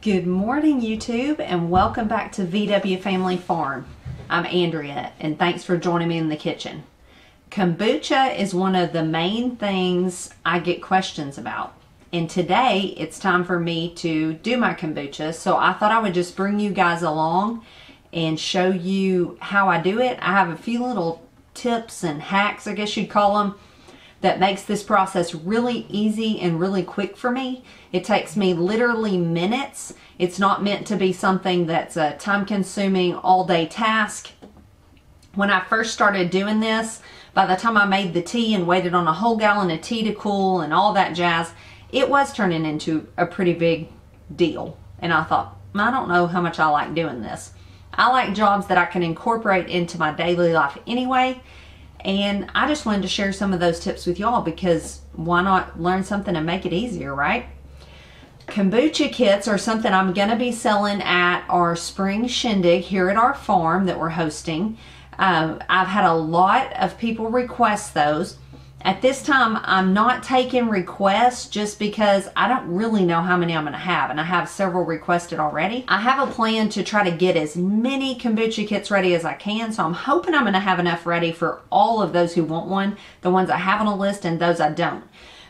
Good morning, YouTube, and welcome back to VW Family Farm. I'm Andrea, and thanks for joining me in the kitchen. Kombucha is one of the main things I get questions about. And today, it's time for me to do my kombucha, so I thought I would just bring you guys along and show you how I do it. I have a few little tips and hacks, I guess you'd call them, that makes this process really easy and really quick for me. It takes me literally minutes. It's not meant to be something that's a time-consuming all-day task. When I first started doing this, by the time I made the tea and waited on a whole gallon of tea to cool and all that jazz, it was turning into a pretty big deal. And I thought, I don't know how much I like doing this. I like jobs that I can incorporate into my daily life anyway. And I just wanted to share some of those tips with y'all because why not learn something and make it easier, right? Kombucha kits are something I'm going to be selling at our spring shindig here at our farm that we're hosting. I've had a lot of people request those. At this time, I'm not taking requests just because I don't really know how many I'm going to have, and I have several requested already. I have a plan to try to get as many kombucha kits ready as I can, so I'm hoping I'm going to have enough ready for all of those who want one, the ones I have on a list and those I don't.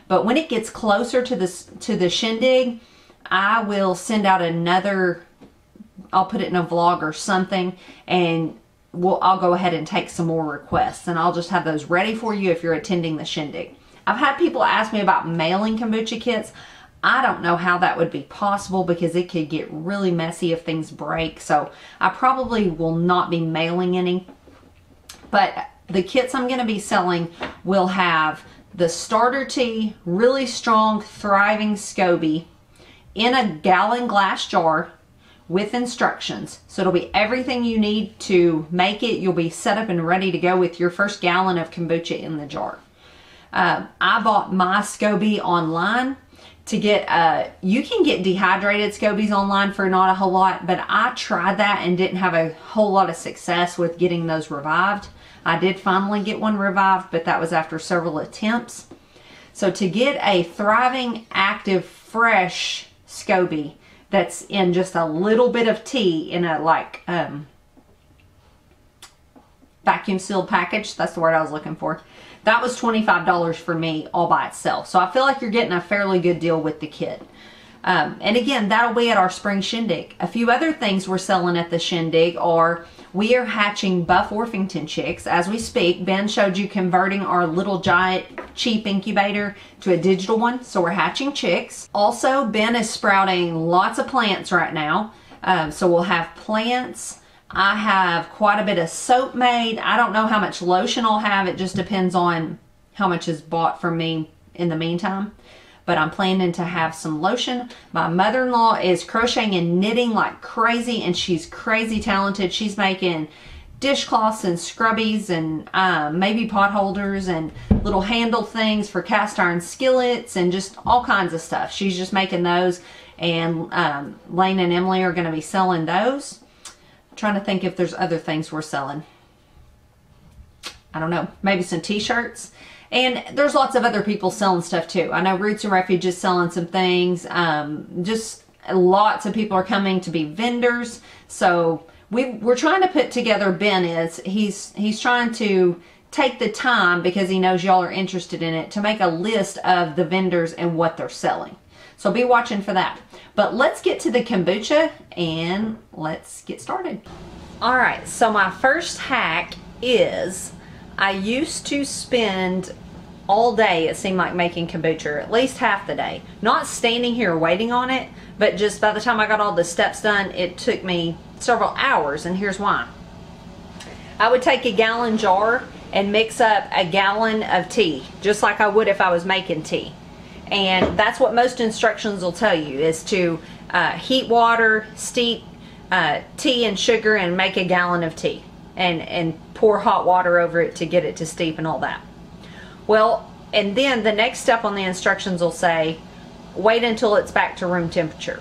But when it gets closer to the shindig, I will send out another, I'll put it in a vlog or something, and I'll go ahead and take some more requests, and I'll just have those ready for you if you're attending the shindig. I've had people ask me about mailing kombucha kits. I don't know how that would be possible because it could get really messy if things break, so I probably will not be mailing any. But the kits I'm going to be selling will have the starter tea, really strong, thriving SCOBY in a gallon glass jar with instructions. So it'll be everything you need to make it. You'll be set up and ready to go with your first gallon of kombucha in the jar. I bought my SCOBY online to get, you can get dehydrated SCOBYs online for not a whole lot, but I tried that and didn't have a whole lot of success with getting those revived. I did finally get one revived, but that was after several attempts. So to get a thriving, active, fresh SCOBY that's in just a little bit of tea in a vacuum sealed package, that's the word I was looking for, that was $25 for me all by itself. So I feel like you're getting a fairly good deal with the kit. And again, that'll be at our spring shindig. A few other things we're selling at the shindig are, we are hatching Buff Orpington chicks as we speak. Ben showed you converting our little giant cheap incubator to a digital one, so we're hatching chicks. Also, Ben is sprouting lots of plants right now, so we'll have plants. I have quite a bit of soap made. I don't know how much lotion I'll have. It just depends on how much is bought from me in the meantime. But I'm planning to have some lotion. My mother-in-law is crocheting and knitting like crazy, and she's crazy talented. She's making dishcloths and scrubbies and maybe pot holders and little handle things for cast iron skillets and just all kinds of stuff. She's just making those, and Lane and Emily are going to be selling those. I'm trying to think if there's other things we're selling. I don't know, maybe some t-shirts. And there's lots of other people selling stuff too. I know Roots and Refuge is selling some things. Just lots of people are coming to be vendors. So we're trying to put together, Ben is, he's trying to take the time, because he knows y'all are interested in it, to make a list of the vendors and what they're selling. So be watching for that. But let's get to the kombucha and let's get started. All right, so my first hack is, I used to spend all day, it seemed like, making kombucha, or at least half the day. Not standing here waiting on it, but just by the time I got all the steps done, it took me several hours, and here's why. I would take a gallon jar and mix up a gallon of tea, just like I would if I was making tea. And that's what most instructions will tell you, is to heat water, steep tea and sugar, and make a gallon of tea. And pour hot water over it to get it to steep and all that. Well, and then the next step on the instructions will say, wait until it's back to room temperature.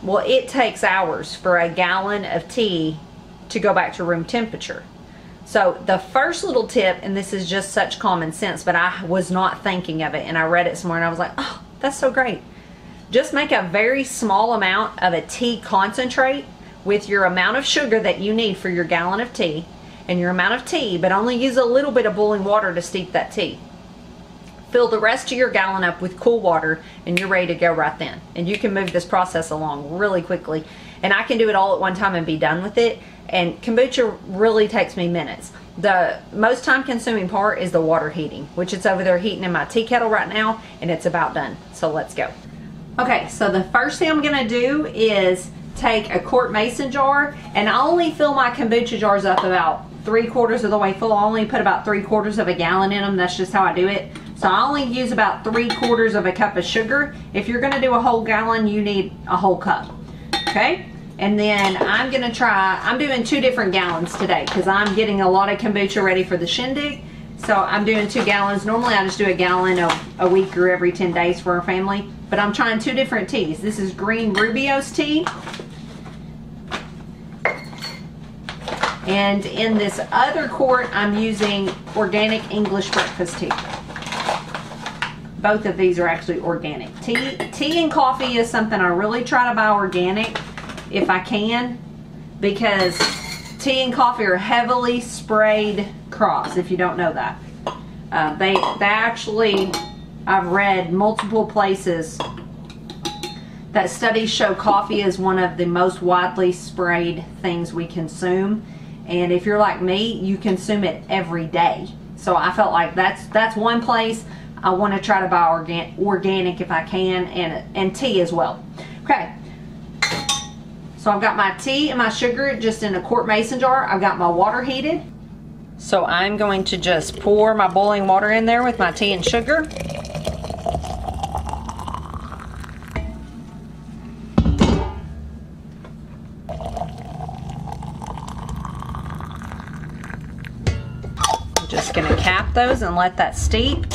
Well, it takes hours for a gallon of tea to go back to room temperature. So the first little tip, and this is just such common sense, but I was not thinking of it, and I read it somewhere and I was like, oh, that's so great. just make a very small amount of a tea concentrate with your amount of sugar that you need for your gallon of tea and your amount of tea, but only use a little bit of boiling water to steep that tea. Fill the rest of your gallon up with cool water and you're ready to go right then. And you can move this process along really quickly. And I can do it all at one time and be done with it. And kombucha really takes me minutes. The most time consuming part is the water heating, which it's over there heating in my tea kettle right now, and it's about done. So let's go. Okay, so the first thing I'm gonna do is take a quart mason jar, and I only fill my kombucha jars up about 3/4 of the way full. I only put about 3/4 of a gallon in them. That's just how I do it. So I only use about 3/4 of a cup of sugar. If you're gonna do a whole gallon, you need a whole cup, okay? And then I'm gonna try, I'm doing 2 different gallons today because I'm getting a lot of kombucha ready for the Shindig. So I'm doing 2 gallons. Normally I just do a gallon a week or every 10 days for our family. But I'm trying 2 different teas. This is green Rubio's tea. And in this other quart, I'm using organic English breakfast tea. Both of these are actually organic. Tea and coffee is something I really try to buy organic if I can, because tea and coffee are heavily sprayed crops, if you don't know that. They actually, I've read multiple places that studies show coffee is one of the most widely sprayed things we consume. And if you're like me, you consume it every day. So I felt like that's one place I want to try to buy organic if I can, and tea as well. Okay. So I've got my tea and my sugar just in a quart mason jar. I've got my water heated. So I'm going to just pour my boiling water in there with my tea and sugar. I'm just going to cap those and let that steep.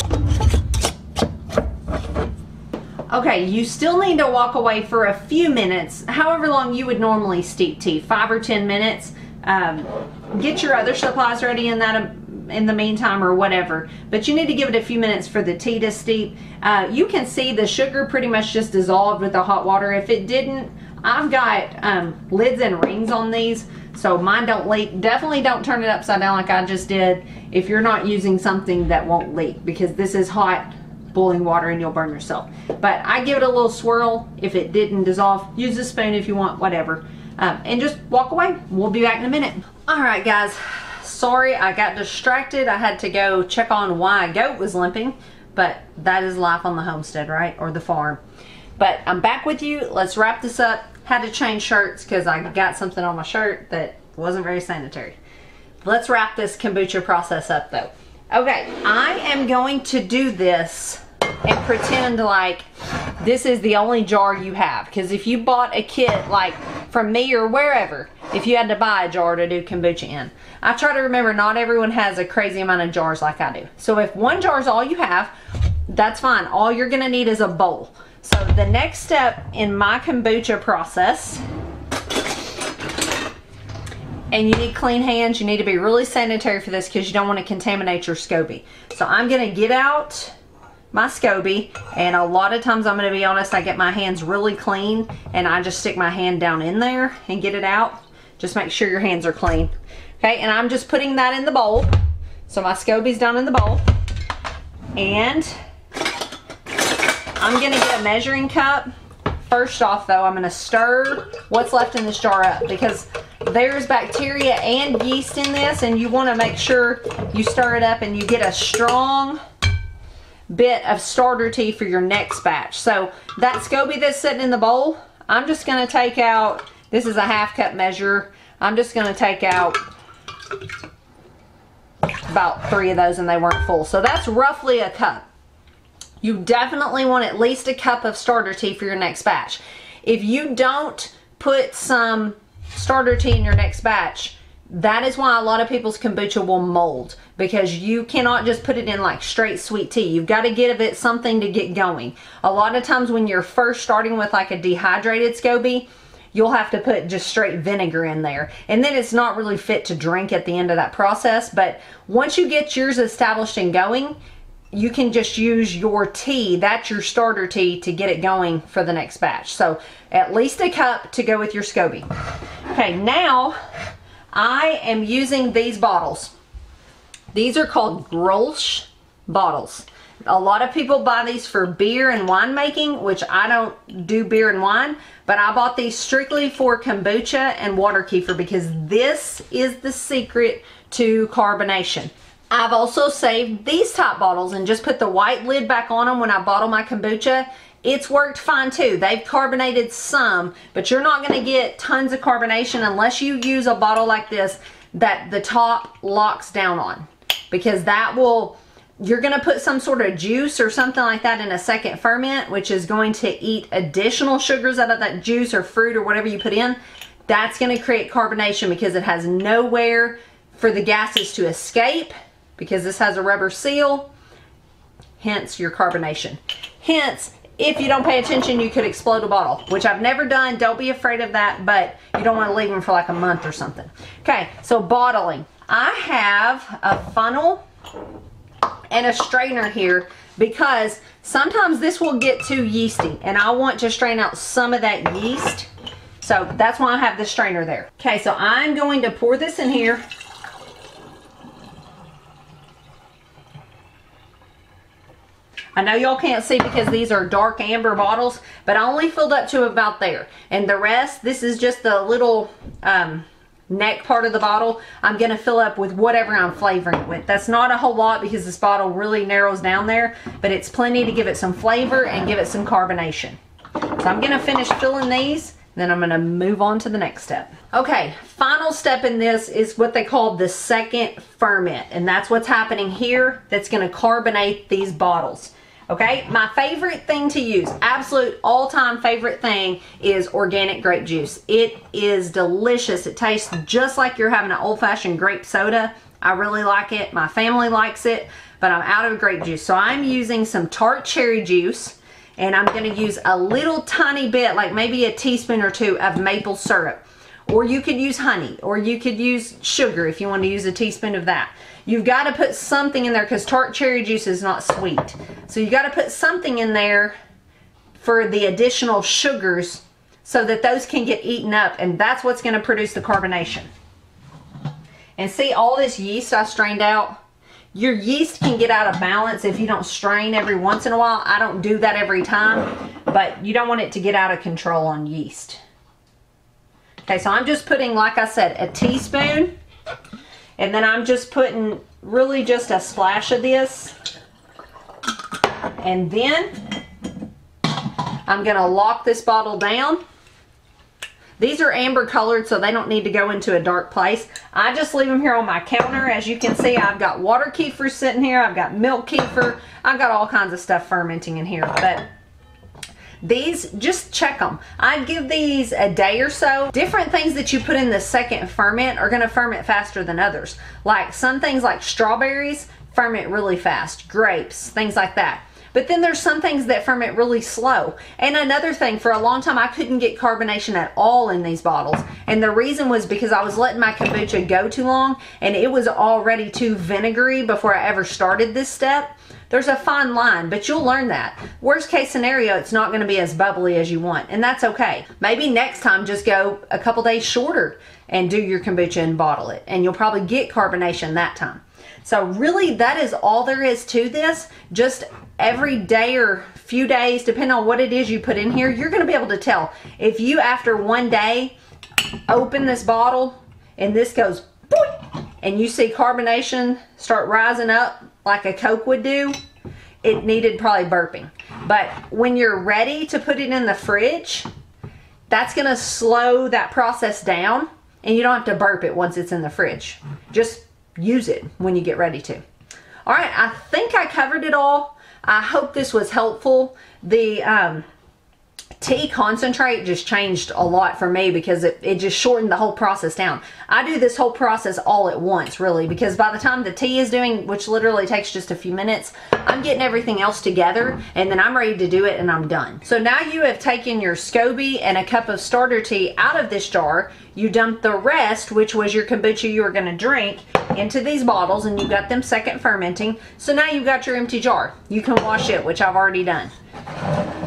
Okay, you still need to walk away for a few minutes, however long you would normally steep tea, 5 or 10 minutes. Get your other supplies ready in the meantime or whatever, but you need to give it a few minutes for the tea to steep. You can see the sugar pretty much just dissolved with the hot water. If it didn't, I've got lids and rings on these, so mine don't leak. Definitely don't turn it upside down like I just did if you're not using something that won't leak, because this is hot boiling water and you'll burn yourself. But I give it a little swirl. If it didn't dissolve, use a spoon if you want, whatever. And just walk away. We'll be back in a minute. All right, guys. Sorry, I got distracted. I had to go check on why a goat was limping, but that is life on the homestead, right? Or the farm. But I'm back with you. Let's wrap this up. Had to change shirts because I got something on my shirt that wasn't very sanitary. Let's wrap this kombucha process up though. Okay, I am going to do this and pretend like this is the only jar you have, because if you bought a kit like from me or wherever, if you had to buy a jar to do kombucha in, I try to remember not everyone has a crazy amount of jars like I do. So if one jar is all you have, that's fine. All you're gonna need is a bowl. So the next step in my kombucha process, and you need clean hands, you need to be really sanitary for this because you don't want to contaminate your SCOBY. So I'm gonna get out my SCOBY, and a lot of times, I'm gonna be honest, I get my hands really clean and I just stick my hand down in there and get it out. Just make sure your hands are clean. Okay, and I'm just putting that in the bowl. So my SCOBY's down in the bowl. And I'm gonna get a measuring cup. First off though, I'm gonna stir what's left in this jar up, because there's bacteria and yeast in this, and you wanna make sure you stir it up and you get a strong bit of starter tea for your next batch. So that SCOBY that's sitting in the bowl, I'm just gonna take out, this is a half cup measure, I'm just gonna take out about 3 of those, and they weren't full. So that's roughly a cup. You definitely want at least a cup of starter tea for your next batch. If you don't put some starter tea in your next batch, that is why a lot of people's kombucha will mold, because you cannot just put it in like straight sweet tea. You've got to give it something to get going. A lot of times when you're first starting with like a dehydrated SCOBY, you'll have to put just straight vinegar in there, and then it's not really fit to drink at the end of that process. But once you get yours established and going, you can just use your tea, that's your starter tea, to get it going for the next batch. So at least a cup to go with your SCOBY. Okay, now I am using these bottles. These are called Grolsch bottles. A lot of people buy these for beer and wine making, which I don't do beer and wine, but I bought these strictly for kombucha and water kefir because this is the secret to carbonation. I've also saved these top bottles and just put the white lid back on them when I bottle my kombucha. It's worked fine too. They've carbonated some, but you're not going to get tons of carbonation unless you use a bottle like this that the top locks down on, because that will, you're going to put some sort of juice or something like that in a second ferment, which is going to eat additional sugars out of that juice or fruit or whatever you put in. That's going to create carbonation because it has nowhere for the gases to escape, because this has a rubber seal, hence your carbonation. Hence, if you don't pay attention, you could explode a bottle, which I've never done. Don't be afraid of that, but you don't want to leave them for like a month or something. Okay, so bottling. I have a funnel and a strainer here because sometimes this will get too yeasty and I want to strain out some of that yeast. So that's why I have the strainer there. Okay, so I'm going to pour this in here. I know y'all can't see because these are dark amber bottles, but I only filled up to about there. And the rest, this is just the little neck part of the bottle. I'm going to fill up with whatever I'm flavoring it with. That's not a whole lot because this bottle really narrows down there, but it's plenty to give it some flavor and give it some carbonation. So I'm going to finish filling these, then I'm going to move on to the next step. Okay, final step in this is what they call the second ferment, and that's what's happening here that's going to carbonate these bottles. Okay, my favorite thing to use, absolute all-time favorite thing, is organic grape juice. It is delicious. It tastes just like you're having an old-fashioned grape soda. I really like it. My family likes it, but I'm out of grape juice. So I'm using some tart cherry juice, and I'm going to use a little tiny bit, like maybe a teaspoon or two of maple syrup. Or you could use honey, or you could use sugar if you want to use a teaspoon of that. You've got to put something in there because tart cherry juice is not sweet. So you got to put something in there for the additional sugars so that those can get eaten up, and that's what's going to produce the carbonation. And see all this yeast I strained out? Your yeast can get out of balance if you don't strain every once in a while. I don't do that every time, but you don't want it to get out of control on yeast. Okay, so I'm just putting, like I said, a teaspoon. And then I'm just putting really just a splash of this. And then I'm going to lock this bottle down. These are amber colored, so they don't need to go into a dark place. I just leave them here on my counter. As you can see, I've got water kefir sitting here. I've got milk kefir. I've got all kinds of stuff fermenting in here. But these, just check them. I'd give these a day or so. Different things that you put in the second ferment are going to ferment faster than others. Like some things like strawberries ferment really fast. Grapes, things like that. But then there's some things that ferment really slow. And another thing, for a long time I couldn't get carbonation at all in these bottles. And the reason was because I was letting my kombucha go too long and it was already too vinegary before I ever started this step. There's a fine line, but you'll learn that. Worst case scenario, it's not going to be as bubbly as you want, and that's okay. Maybe next time just go a couple days shorter and do your kombucha and bottle it, and you'll probably get carbonation that time. So really, that is all there is to this. Just every day or few days, depending on what it is you put in here, you're going to be able to tell. If you, after one day, open this bottle and this goes boop, and you see carbonation start rising up like a Coke would do, it needed probably burping. But when you're ready to put it in the fridge, that's going to slow that process down, and you don't have to burp it once it's in the fridge. Just use it when you get ready to. All right, I think I covered it all. I hope this was helpful. The tea concentrate just changed a lot for me because it just shortened the whole process down. I do this whole process all at once, really, because by the time the tea is doing, which literally takes just a few minutes, I'm getting everything else together and then I'm ready to do it and I'm done. So now you have taken your SCOBY and a cup of starter tea out of this jar. You dumped the rest, which was your kombucha you were going to drink, into these bottles, and you got them second fermenting. So now you've got your empty jar. You can wash it, which I've already done.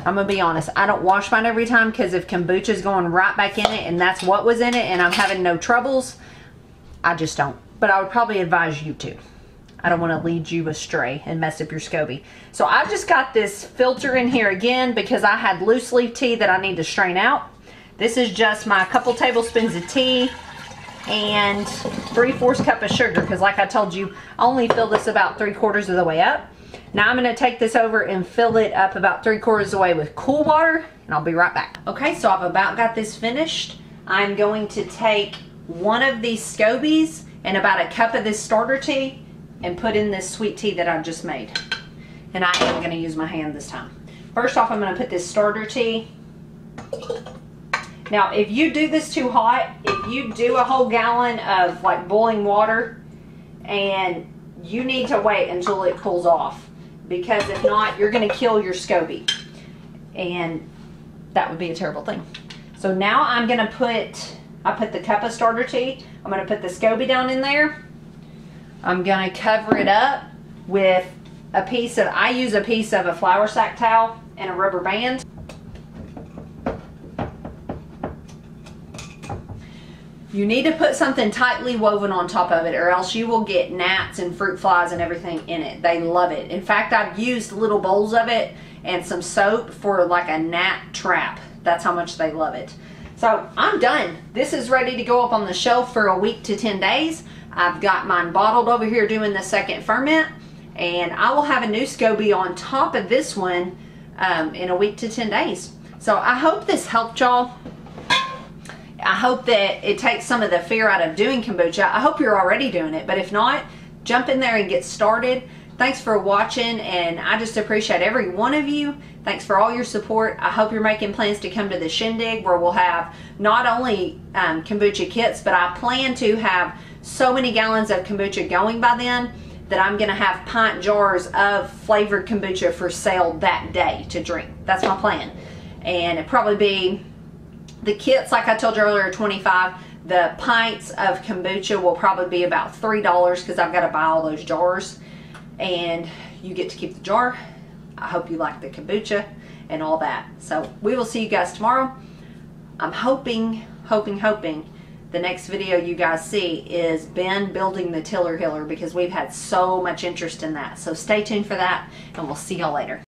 I'm gonna be honest, I don't wash mine every time because if kombucha is going right back in it and that's what was in it and I'm having no troubles, I just don't. But I would probably advise you to. I don't want to lead you astray and mess up your SCOBY. So I just got this filter in here again because I had loose leaf tea that I need to strain out. This is just my couple tablespoons of tea and 3/4 cup of sugar because like I told you, I only fill this about 3/4 of the way up. Now I'm going to take this over and fill it up about 3/4 of the way with cool water, and I'll be right back. Okay, so I've about got this finished. I'm going to take one of these SCOBYs and about a cup of this starter tea and put in this sweet tea that I've just made. And I am going to use my hand this time. First off, I'm going to put this starter tea. Now, if you do this too hot, if you do a whole gallon of like boiling water, and you need to wait until it cools off, because if not, you're going to kill your SCOBY, and that would be a terrible thing. So now I'm going to I put the cup of starter tea, I'm going to put the SCOBY down in there. I'm going to cover it up with a piece of, I use a piece of a flour sack towel and a rubber band. You need to put something tightly woven on top of it or else you will get gnats and fruit flies and everything in it. They love it. In fact, I've used little bowls of it and some soap for like a gnat trap. That's how much they love it. So I'm done. This is ready to go up on the shelf for a week to 10 days. I've got mine bottled over here doing the second ferment, and I will have a new SCOBY on top of this one in a week to 10 days. So I hope this helped y'all. I hope that it takes some of the fear out of doing kombucha. I hope you're already doing it, but if not, jump in there and get started. Thanks for watching, and I just appreciate every one of you. Thanks for all your support. I hope you're making plans to come to the Shindig, where we'll have not only kombucha kits, but I plan to have so many gallons of kombucha going by then that I'm going to have pint jars of flavored kombucha for sale that day to drink. That's my plan. And it'd probably be the kits, like I told you earlier, are $25. The pints of kombucha will probably be about $3 because I've got to buy all those jars. And you get to keep the jar. I hope you like the kombucha and all that. So we will see you guys tomorrow. I'm hoping the next video you guys see is Ben building the tiller hiller because we've had so much interest in that. So stay tuned for that, and we'll see y'all later.